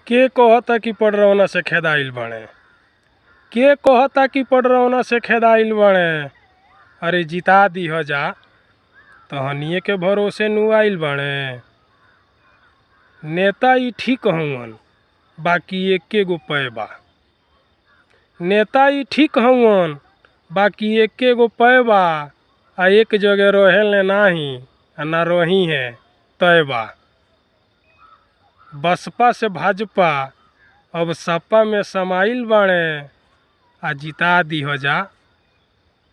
के कहता कि पडरौना से खेदाइल बाड़े। के कहता कि पडरौना से खेदाइल बाड़े। अरे जिता दीह जा तहनिए के भरोसे नु आइल बाड़े। नेता ई ठीक हउवन बाकी एके गो पै बा। नेता ई ठीक हउवन बाकी एके गो पै बा। आ एक जगह रहेले नाही आ ना रही है तय बा। बसपा से भाजपा अब सपा में समाइल बाड़े। आ जिता दीह जा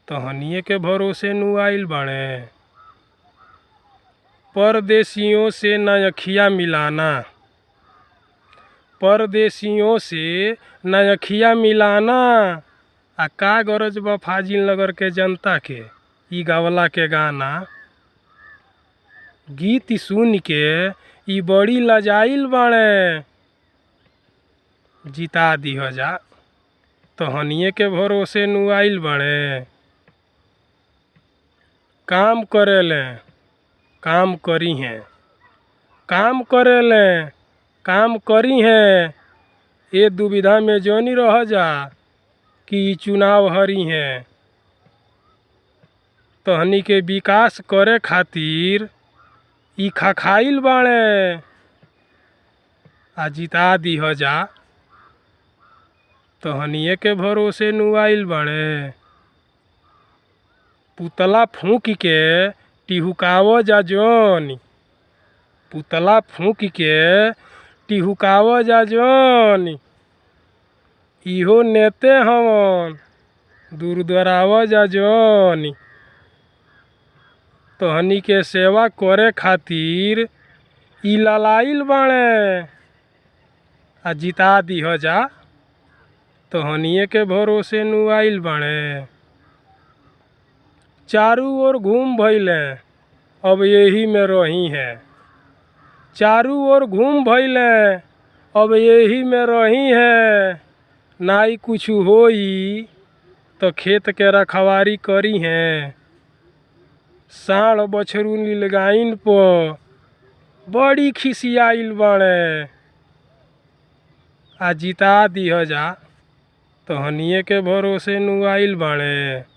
तहनिए के भरोसे नु आइल बाड़े। परदेसियों से न अखिया मिलाना। परदेसियों से न अखिया मिलाना। आ का गरज बा फाजिल नगर के जनता के ई गावला के गाना। गीत सुन के ई बड़ी लजाइल बाड़े। जिता दीह जा तहनिए के भरोसे नु आइल बाड़े। काम करेले काम करी हैं। काम करेले काम करी हैं। ए दुविधा में जोनी रह जा कि चुनाव हरी हैं। तहनी के विकास करे खातिर ई खाखाइल बाड़े। आ जिता दीह जा तहनिए के भरोसे नु आइल बाड़े। पुतला फूंक के टिहुकाव जा जोनी। पुतला फूंक के टिहुकाव जा जोनी। इहो नेते हवन दूर दराव जा जोनी। तहनी के सेवा करे खातिर ई ललाइल बाड़े। आ जिता दीह जा तहनिए के भरोसे नु आइल बाड़े। चारू ओर घूम भइले अब यही में रही है। चारू ओर घूम भइले अब यही में रही है। नाई कुछ होई तो खेत के रखवारी करी हैं। साढ़ बछरू नीलगाइन पर बड़ी खिसियाइल बाड़े। आ जिता दीह जा तहनिए के भरोसे नु आइल बाड़े।